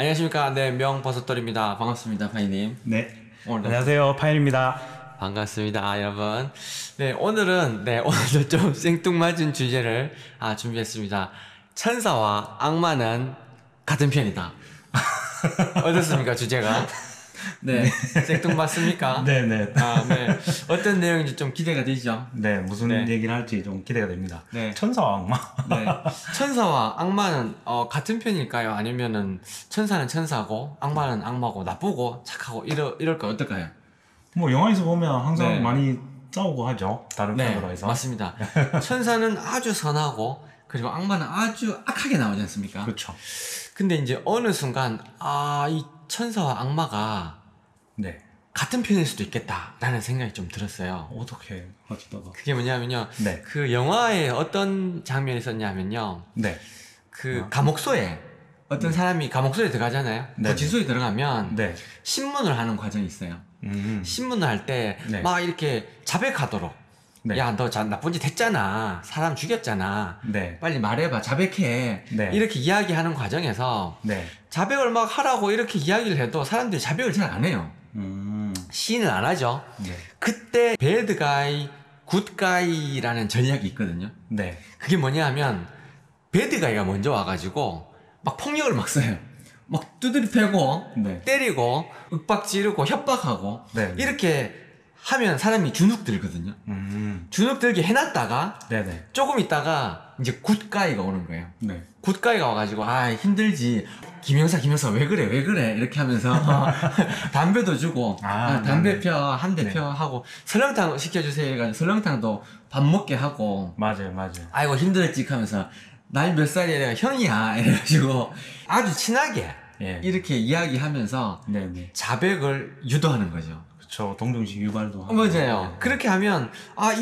안녕하십니까. 네, 명버섯돌입니다. 반갑습니다, 파이님. 네. 오늘도 안녕하세요. 파인입니다. 반갑습니다, 여러분. 네, 오늘도 좀 생뚱맞은 주제를 준비했습니다. 천사와 악마는 같은 편이다. 어떻습니까, 주제가? 네, 생뚱맞습니까? 네네. 네. 어떤 내용인지 좀 기대가 되시죠? 네, 무슨 네. 얘기를 할지 좀 기대가 됩니다. 네. 천사와 악마. 네. 천사와 악마는 같은 편일까요? 아니면은 천사는 천사고 악마는 악마고 나쁘고 착하고 이럴까 어떨까요? 뭐 영화에서 보면 항상 네. 많이 싸우고 하죠. 다른 편으로 해서. 맞습니다. 천사는 아주 선하고 그리고 악마는 아주 악하게 나오지 않습니까? 그렇죠. 근데 이제 어느 순간 이 천사와 악마가 네. 같은 편일 수도 있겠다라는 생각이 좀 들었어요. 어떻게 하시다가? 그게 뭐냐면요. 네. 그 영화에 어떤 장면이 있었냐면요. 네. 그 감옥소에 어떤 사람이 감옥소에 들어가잖아요. 네. 구치소에 들어가면 네. 신문을 하는 과정이 있어요. 신문을 할 때 막 네. 이렇게 자백하도록 네. 야, 너 나쁜 짓 했잖아. 사람 죽였잖아. 네. 빨리 말해봐. 자백해. 네. 이렇게 이야기하는 과정에서 네. 자백을 막 하라고 이렇게 이야기를 해도 사람들이 자백을 잘 안 해요. 시인을 안 하죠. 네. 그때 배드가이, 굿가이라는 전략이 있거든요. 네. 그게 뭐냐 하면 배드가이가 먼저 와가지고 막 폭력을 막 써요. 막 두드려 패고 네. 때리고 윽박 지르고 협박하고 네. 이렇게 하면 사람이 주눅 들거든요. 주눅 들게 해놨다가 네네. 조금 있다가 이제 굿가이가 오는 거예요. 네. 굿가이가 와가지고 힘들지. 김영사 왜 그래 이렇게 하면서 담배도 주고 담배 펴 한 대 펴 하고 설렁탕 시켜주세요 해가지고 설렁탕도 밥 먹게 하고 맞아요. 아이고 힘들었지 하면서 나이 몇 살이야 내가 형이야 이래가지고 아주 친하게 예. 이렇게 이야기하면서 네네. 자백을 유도하는 거죠. 그렇죠. 동정심 유발도 하고. 맞아요. 네. 그렇게 하면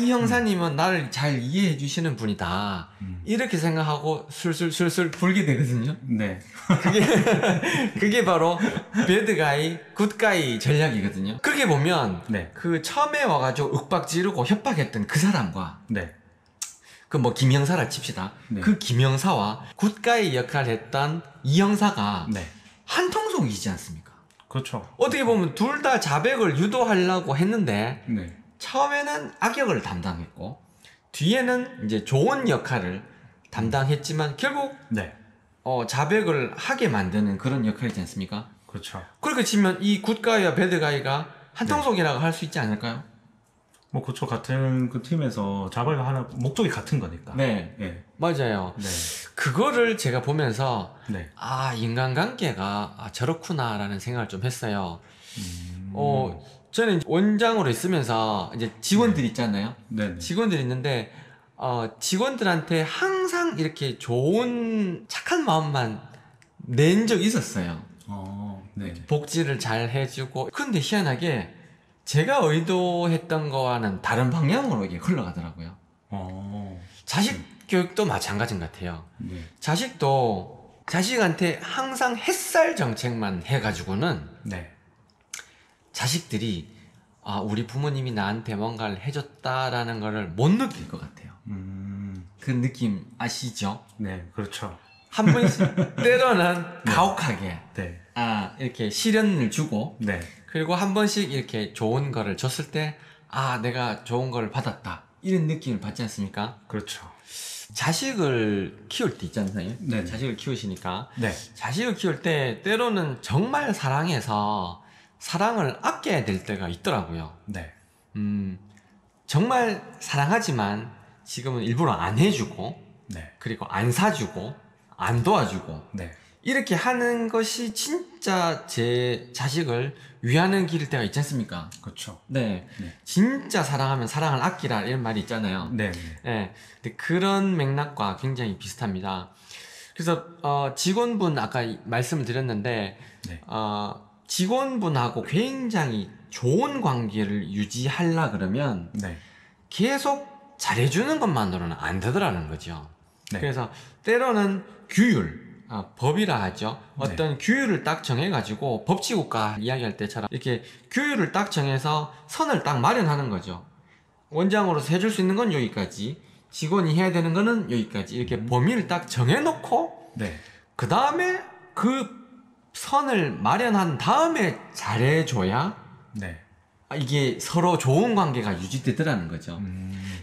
이 형사님은 나를 잘 이해해 주시는 분이다. 이렇게 생각하고 술술 불게 되거든요. 네. 그게 바로 배드가이, 굿가이 전략이거든요. 그렇게 보면 네. 그 처음에 와가지고 윽박 지르고 협박했던 그 사람과 네. 그 뭐 김형사라 칩시다. 네. 그 김형사와 굿가이 역할을 했던 이 형사가 네. 한통속이지 않습니까? 그렇죠. 어떻게 보면 둘 다 자백을 유도하려고 했는데 네. 처음에는 악역을 담당했고 뒤에는 이제 좋은 역할을 담당했지만 결국 네. 자백을 하게 만드는 그런 역할이지 않습니까? 그렇죠. 그렇게 치면 이 굿가이와 배드가이가 한통속이라고 할 수 있지 않을까요? 뭐 그쵸. 같은 그 팀에서 자발가 하나 목적이 같은 거니까. 네, 네. 맞아요. 네. 그거를 제가 보면서 네. 인간관계가 저렇구나라는 생각을 좀 했어요. 저는 원장으로 있으면서 이제 직원들이 있잖아요. 네. 직원들이 있는데 직원들한테 항상 이렇게 좋은 착한 마음만 낸 적이 있었어요. 네. 복지를 잘 해주고. 근데 희한하게 제가 의도했던 거와는 다른 방향으로 이게 흘러가더라고요. 자식 교육도 마찬가지인 것 같아요. 네. 자식도 자식한테 항상 햇살 정책만 해가지고는 네. 자식들이 우리 부모님이 나한테 뭔가를 해줬다라는 거를 못 느낄 것 같아요. 그 느낌 아시죠? 네. 그렇죠. 한 번씩 때로는 가혹하게 네. 이렇게 시련을 주고 네. 그리고 한 번씩 이렇게 좋은 거를 줬을 때 내가 좋은 거를 받았다 이런 느낌을 받지 않습니까? 그렇죠. 자식을 키울 때 있잖아요. 네. 자식을 키우시니까 네. 자식을 키울 때 때로는 정말 사랑해서 사랑을 아껴야 될 때가 있더라고요. 네. 정말 사랑하지만 지금은 일부러 안 해주고 네. 그리고 안 사주고 안 도와주고 네. 이렇게 하는 것이 진짜 제 자식을 위하는 길일 때가 있지 않습니까? 그렇죠. 네. 네. 진짜 사랑하면 사랑을 아끼라 이런 말이 있잖아요. 네. 네. 근데 그런 맥락과 굉장히 비슷합니다. 그래서 직원분 아까 말씀을 드렸는데 네. 직원분하고 굉장히 좋은 관계를 유지하려 그러면 네. 계속 잘해주는 것만으로는 안 되더라는 거죠. 네. 그래서 때로는 규율, 법이라 하죠. 어떤 네. 규율을 딱 정해가지고 법치국가 이야기할 때처럼 이렇게 규율을 딱 정해서 선을 딱 마련하는 거죠. 원장으로서 해줄 수 있는 건 여기까지, 직원이 해야 되는 거는 여기까지 이렇게 범위를 딱 정해놓고 네. 그 다음에 그 선을 마련한 다음에 잘해줘야 네. 이게 서로 좋은 관계가 유지되더라는 거죠.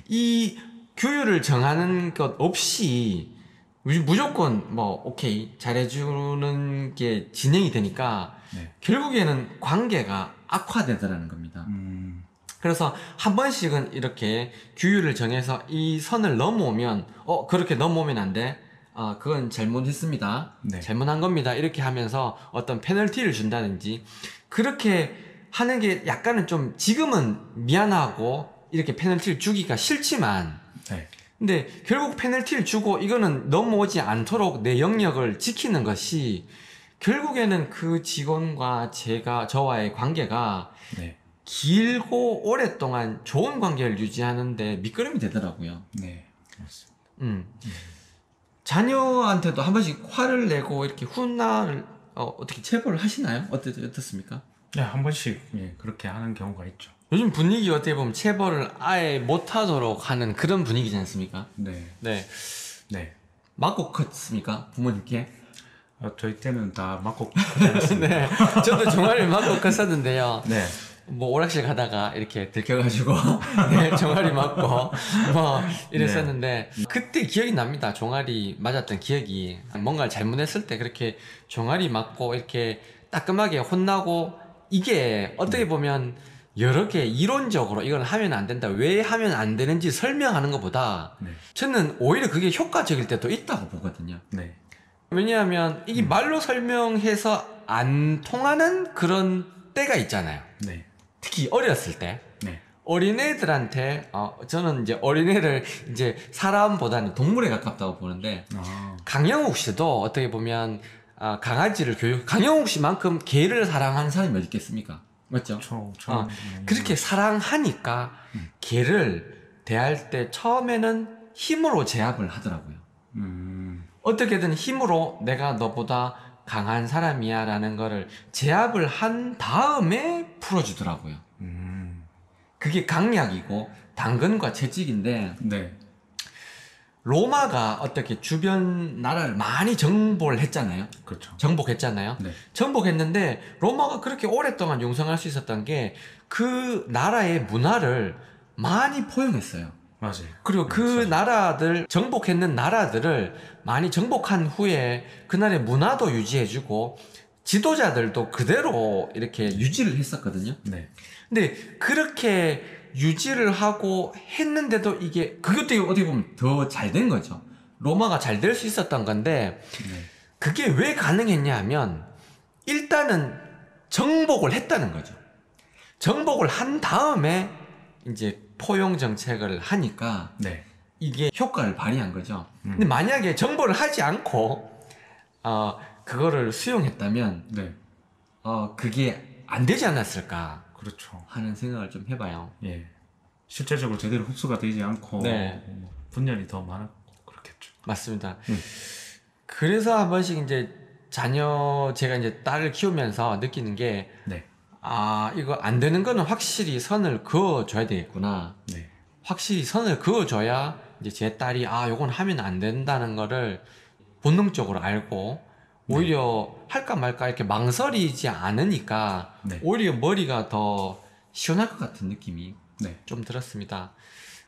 이 규율을 정하는 것 없이 무조건 뭐 오케이 잘해주는 게 진행이 되니까 네. 결국에는 관계가 악화되더라는 겁니다. 그래서 한 번씩은 이렇게 규율을 정해서 이 선을 넘어오면 그렇게 넘어오면 안 돼. 그건 잘못했습니다. 네. 잘못한 겁니다. 이렇게 하면서 어떤 페널티를 준다든지 그렇게 하는 게 약간은 좀 지금은 미안하고 이렇게 페널티를 주기가 싫지만 네. 근데 결국 페널티를 주고 이거는 넘어오지 않도록 내 영역을 지키는 것이 결국에는 그 직원과 저와의 관계가 네. 길고 오랫동안 좋은 관계를 유지하는데 밑거름이 되더라고요. 네. 맞습니다. 자녀한테도 한 번씩 화를 내고 이렇게 훗날 어떻게 체벌을 하시나요? 어떻습니까? 네, 한 번씩 예, 그렇게 하는 경우가 있죠. 요즘 분위기 어떻게 보면 체벌을 아예 못하도록 하는 그런 분위기지 않습니까? 네. 네. 네. 맞고 컸습니까? 부모님께? 저희 때는 다 맞고 네. 저도 종아리 맞고 컸었는데요. 네. 뭐 오락실 가다가 이렇게 들켜가지고 네, 종아리 맞고 뭐 이랬었는데 그때 기억이 납니다. 종아리 맞았던 기억이 뭔가를 잘못했을 때 그렇게 종아리 맞고 이렇게 따끔하게 혼나고 이게 어떻게 보면 여러 개 이론적으로 이건 하면 안 된다 왜 하면 안 되는지 설명하는 것보다 네. 저는 오히려 그게 효과적일 때도 있다고 보거든요. 네. 왜냐하면 이게 말로 설명해서 안 통하는 그런 때가 있잖아요. 네. 특히 어렸을 때 네. 어린애들한테 저는 이제 어린애를 이제 사람보다는 동물에 가깝다고 보는데 강영욱 씨도 어떻게 보면 강아지를 강영욱 씨만큼 개를 사랑하는 사람이 어디 있겠습니까? 맞죠? 그렇게 사랑하니까 개를 대할 때 처음에는 힘으로 제압을 하더라고요. 어떻게든 힘으로 내가 너보다 강한 사람이야 라는 거를 제압을 한 다음에 풀어주더라고요. 그게 강약이고 당근과 채찍인데 네. 로마가 어떻게 주변 나라를 많이 정복을 했잖아요. 그렇죠. 정복했잖아요. 네. 정복했는데 로마가 그렇게 오랫동안 용성할 수 있었던 게 그 나라의 문화를 많이 포용했어요. 맞아요. 그리고 그 나라들 정복했는 나라들을 많이 정복한 후에 그 나라의 문화도 유지해주고 지도자들도 그대로 이렇게 유지를 했었거든요. 네. 근데 그렇게 유지를 하고 했는데도 이게 그것도 어떻게 보면 더 잘 된 거죠. 로마가 잘 될 수 있었던 건데 그게 왜 가능했냐 하면 일단은 정복을 했다는 거죠. 정복을 한 다음에 이제 포용 정책을 하니까 네. 이게 효과를 발휘한 거죠. 근데 만약에 정복을 하지 않고 그거를 수용했다면 네. 그게 안 되지 않았을까 그렇죠. 하는 생각을 좀 해봐요. 예. 실제적으로 제대로 흡수가 되지 않고 네. 분열이 더 많았고 그렇겠죠. 맞습니다. 그래서 한 번씩 이제 제가 이제 딸을 키우면서 느끼는 게 네. 이거 안 되는 거는 확실히 선을 그어줘야 되겠구나. 네. 확실히 선을 그어줘야 이제 제 딸이 요건 하면 안 된다는 거를 본능적으로 알고 오히려 할까 말까 이렇게 망설이지 않으니까 네. 오히려 머리가 더 시원할 것 같은 느낌이 네. 좀 들었습니다.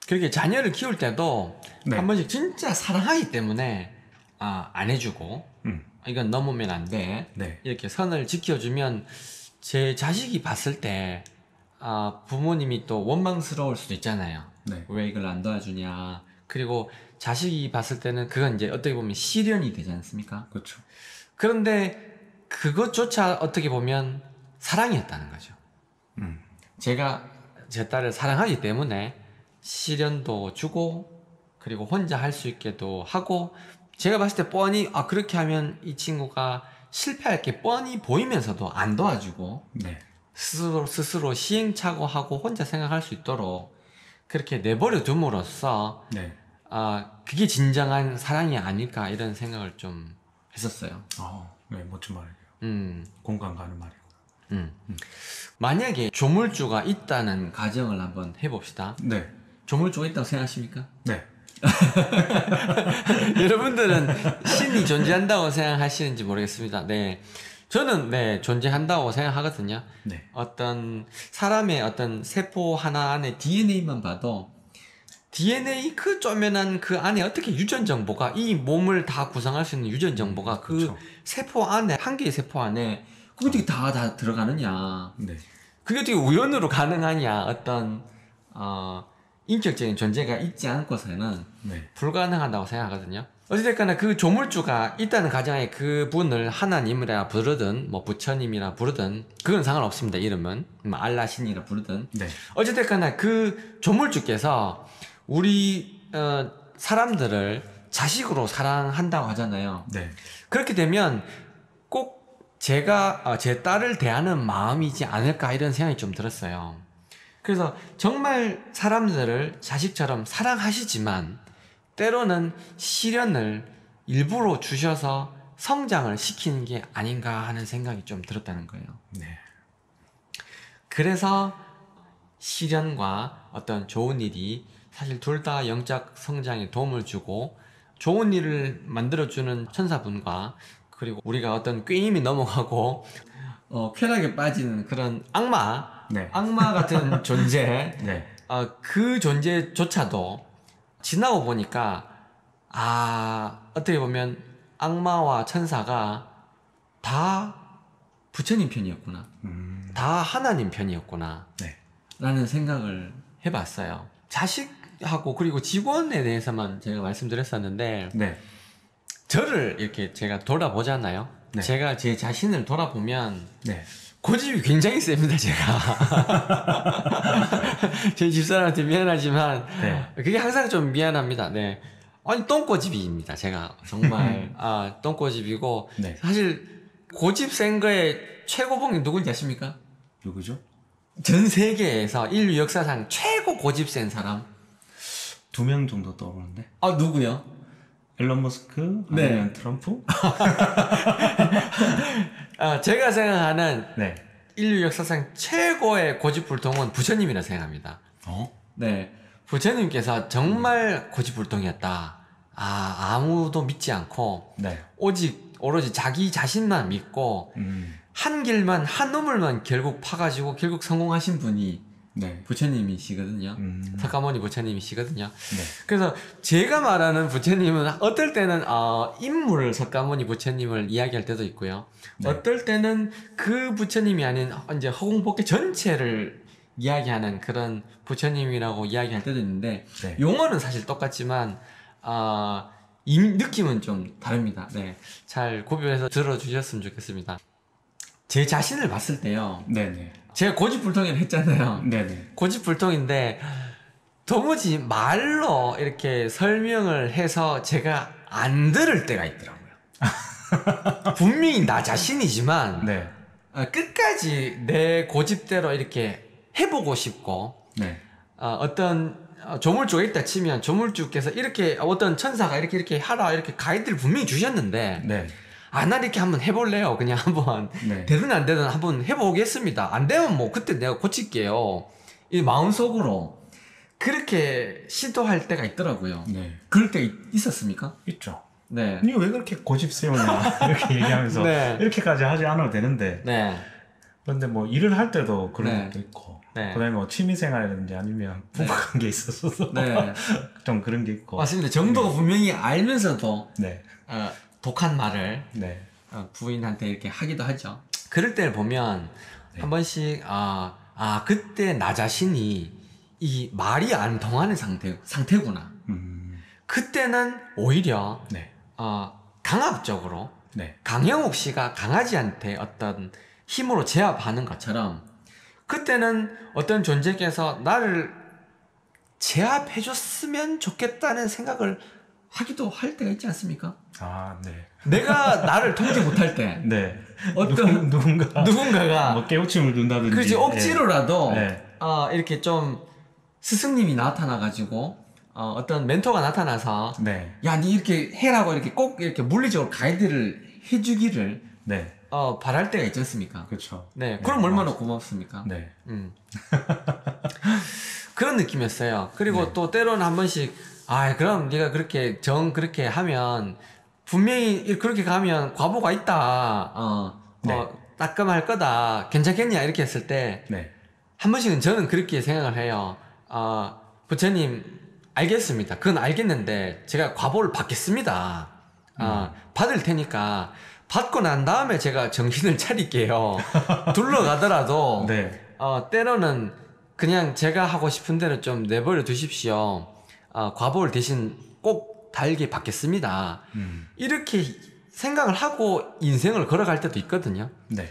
그렇게 자녀를 키울 때도 네. 한 번씩 진짜 사랑하기 때문에 안 해주고 이건 넘으면 안 돼. 네. 이렇게 선을 지켜주면 제 자식이 봤을 때 부모님이 또 원망스러울 수도 있잖아요. 네. 왜 이걸 안 도와주냐. 그리고 자식이 봤을 때는 그건 이제 어떻게 보면 시련이 되지 않습니까? 그렇죠. 그런데 그것조차 어떻게 보면 사랑이었다는 거죠. 제가 제 딸을 사랑하기 때문에 시련도 주고 그리고 혼자 할 수 있게도 하고 제가 봤을 때 뻔히 그렇게 하면 이 친구가 실패할 게 뻔히 보이면서도 안 도와주고 네. 스스로 시행착오하고 혼자 생각할 수 있도록 그렇게 내버려 둠으로써 네. 그게 진정한 사랑이 아닐까 이런 생각을 좀 했었어요. 네, 멋진 말이에요. 공감 가는 말이고. 만약에 조물주가 있다는 가정을 한번 해봅시다. 네. 조물주가 있다고 생각하십니까? 네. 여러분들은 신이 존재한다고 생각하시는지 모르겠습니다. 네. 저는 네 존재한다고 생각하거든요. 네. 어떤 사람의 어떤 세포 하나 안에 DNA만 봐도 DNA 그 쪼매난 그 안에 어떻게 유전 정보가 이 몸을 다 구성할 수 있는 유전 정보가 그 그렇죠. 세포 안에 한 개의 세포 안에 그게 어떻게 다 들어가느냐. 네. 그게 어떻게 우연으로 가능하냐. 어떤 인격적인 존재가 있지 않고서는 네. 불가능하다고 생각하거든요. 어찌됐거나 그 조물주가 있다는 가정에 그분을 하나님이라 부르든 뭐 부처님이라 부르든 그건 상관없습니다. 이름은 뭐 알라신이라 부르든 네. 어찌됐거나 그 조물주께서 우리 사람들을 자식으로 사랑한다고 하잖아요. 네. 그렇게 되면 꼭 제가 제 딸을 대하는 마음이지 않을까 이런 생각이 좀 들었어요. 그래서 정말 사람들을 자식처럼 사랑하시지만 때로는 시련을 일부러 주셔서 성장을 시키는 게 아닌가 하는 생각이 좀 들었다는 거예요. 네. 그래서 시련과 어떤 좋은 일이 사실 둘 다 영적 성장에 도움을 주고 좋은 일을 만들어주는 천사분과 그리고 우리가 어떤 꾀임이 넘어가고 쾌락에 빠지는 그런 악마 네. 같은 존재 네. 그 존재조차도 지나고 보니까 어떻게 보면 악마와 천사가 다 부처님 편이었구나. 다 하나님 편이었구나. 네. 라는 생각을 해봤어요. 자식하고 그리고 직원에 대해서만 제가 말씀드렸었는데 네. 저를 이렇게 제가 돌아보잖아요. 네. 제가 제 자신을 돌아보면 네. 고집이 굉장히 셉니다, 제가. 제 집사람한테 미안하지만, 네. 그게 항상 좀 미안합니다, 네. 아니, 똥꼬집이입니다, 제가. 정말. 똥꼬집이고, 네. 사실, 고집 센 거의 최고봉이 누군지 아십니까? 누구죠? 전 세계에서 인류 역사상 최고 고집 센 사람. 2명 정도 떠오르는데. 누구요? 일론 머스크? 네. 아니면 트럼프? 제가 생각하는 네. 인류 역사상 최고의 고집불통은 부처님이라 생각합니다. 네. 부처님께서 정말 고집불통이었다. 아무도 믿지 않고, 네. 오로지 자기 자신만 믿고, 한 길만, 한 우물만 결국 파가지고 결국 성공하신 분이 네. 부처님이시거든요. 석가모니 부처님이시거든요. 네. 그래서 제가 말하는 부처님은 어떨 때는 인물 석가모니 부처님을 이야기할 때도 있고요. 네. 어떨 때는 그 부처님이 아닌 이제 허공법계 전체를 이야기하는 그런 부처님이라고 이야기할 때도 있는데 네. 용어는 사실 똑같지만 느낌은 좀 다릅니다. 네, 잘 구별해서 들어주셨으면 좋겠습니다. 제 자신을 봤을 때요. 네네. 제가 고집불통이라 했잖아요. 네네. 고집불통인데 도무지 말로 이렇게 설명을 해서 제가 안 들을 때가 있더라고요. 분명히 나 자신이지만 네. 끝까지 내 고집대로 이렇게 해보고 싶고 네. 어떤 조물주가 있다 치면 조물주께서 이렇게 어떤 천사가 이렇게 하라 이렇게 가이드를 분명히 주셨는데 네. 나 이렇게 한번 해볼래요. 그냥 한번 네. 되든 안 되든 한번 해보겠습니다. 안 되면 뭐 그때 내가 고칠게요. 이 마음속으로 그렇게 시도할 때가 있더라고요. 네. 그럴 때 있었습니까? 있죠. 네. 니 왜 그렇게 고집 세우냐 이렇게 얘기하면서 네. 이렇게까지 하지 않아도 되는데 네. 그런데 뭐 일을 할 때도 그런 네. 것도 있고 네. 그다음에 뭐 취미생활이라든지 아니면 부부관계에 있어서 네. 좀 그런 게 있고 맞습니다. 정도가 분명히 알면서도 네. 독한 말을 네. 부인한테 이렇게 하기도 하죠. 그럴 때를 보면 네. 한 번씩 그때 나 자신이 이 말이 안 통하는 상태구나. 그때는 오히려 네. 강압적으로 네. 강영욱 씨가 강아지한테 어떤 힘으로 제압하는 것처럼 그때는 어떤 존재께서 나를 제압해줬으면 좋겠다는 생각을 하기도 할 때가 있지 않습니까? 네. 내가 나를 통제 못할 때 네. 어떤 누군가가 뭐 깨우침을 준다든지 그렇지 억지로라도 네. 이렇게 좀 스승님이 나타나가지고 어떤 멘토가 나타나서 네. 야, 니 이렇게 해라고 이렇게 꼭 이렇게 물리적으로 가이드를 해주기를 네. 바랄 때가 있지 않습니까? 그렇죠. 네, 그럼 얼마나 고맙습니까? 네. 그런 느낌이었어요. 그리고 네. 또 때로는 한 번씩 그럼 네가 그렇게 하면 분명히 그렇게 가면 과보가 있다. 네. 따끔할 거다. 괜찮겠냐 이렇게 했을 때 네. 한 번씩은 저는 그렇게 생각을 해요. 부처님 알겠습니다. 그건 알겠는데 제가 과보를 받겠습니다. 받을 테니까 받고 난 다음에 제가 정신을 차릴게요. 둘러가더라도 네. 때로는 그냥 제가 하고 싶은 대로 좀 내버려 두십시오. 과보를 대신 꼭 달게 받겠습니다. 이렇게 생각을 하고 인생을 걸어갈 때도 있거든요. 네.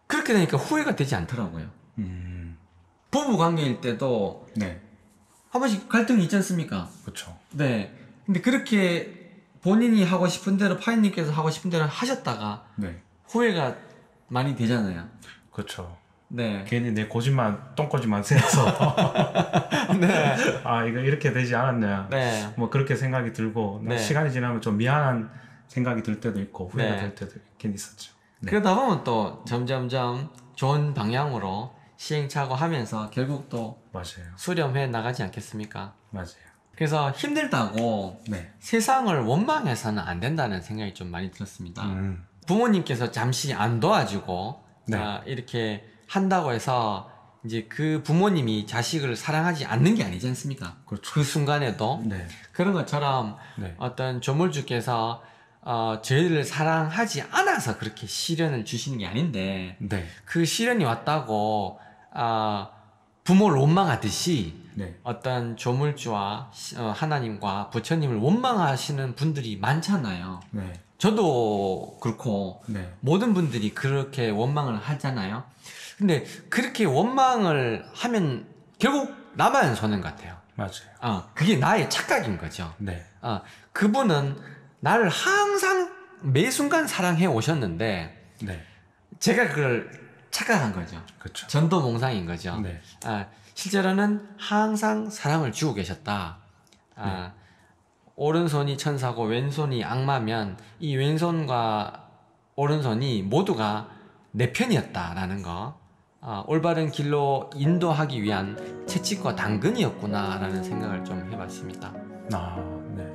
그렇게 되니까 후회가 되지 않더라고요. 부부 관계일 때도 네. 한 번씩 갈등이 있지 않습니까? 그렇죠. 네. 근데 그렇게 본인이 하고 싶은 대로 파이님께서 하고 싶은 대로 하셨다가 네. 후회가 많이 되잖아요. 그렇죠. 네. 괜히 내 똥꼬집만 세서 네. 이거 이렇게 되지 않았냐. 네. 뭐 그렇게 생각이 들고 네. 시간이 지나면 좀 미안한 생각이 들 때도 있고 후회가 네. 될 때도 있긴 있었죠. 네. 그러다 보면 또 점점점 좋은 방향으로 시행착오 하면서 결국 또 맞아요. 수렴해 나가지 않겠습니까? 맞아요. 그래서 힘들다고 네. 세상을 원망해서는 안 된다는 생각이 좀 많이 들었습니다. 부모님께서 잠시 안 도와주고 네. 이렇게 한다고 해서 이제 그 부모님이 자식을 사랑하지 않는 게 아니지 않습니까? 그렇죠. 그 순간에도 네. 그런 것처럼 네. 어떤 조물주께서 저희를 사랑하지 않아서 그렇게 시련을 주시는 게 아닌데 네. 그 시련이 왔다고 부모를 원망하듯이 네. 어떤 조물주와 하나님과 부처님을 원망하시는 분들이 많잖아요. 네. 저도 그렇고 네. 모든 분들이 그렇게 원망을 하잖아요. 근데 그렇게 원망을 하면 결국 나만 손해인 것 같아요. 맞아요. 그게 나의 착각인 거죠. 네. 그분은 나를 항상 매 순간 사랑해 오셨는데 네. 제가 그걸 착각한 거죠. 그렇죠. 전도몽상인 거죠. 네. 실제로는 항상 사랑을 주고 계셨다. 네. 오른손이 천사고 왼손이 악마면 이 왼손과 오른손이 모두가 내 편이었다라는 거. 올바른 길로 인도하기 위한 채찍과 당근이었구나라는 생각을 좀 해봤습니다. 네.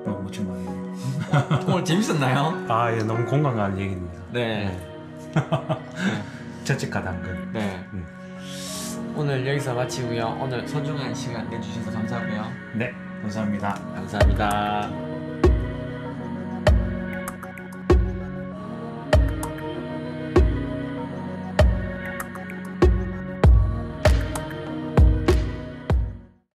너무 멋진 말이에요. 오늘 재밌었나요? 예, 너무 공감 가는 얘기입니다. 네. 채찍과 당근. 네. 오늘 여기서 마치고요. 오늘 소중한 시간 내주셔서 감사하고요. 네, 감사합니다. 감사합니다.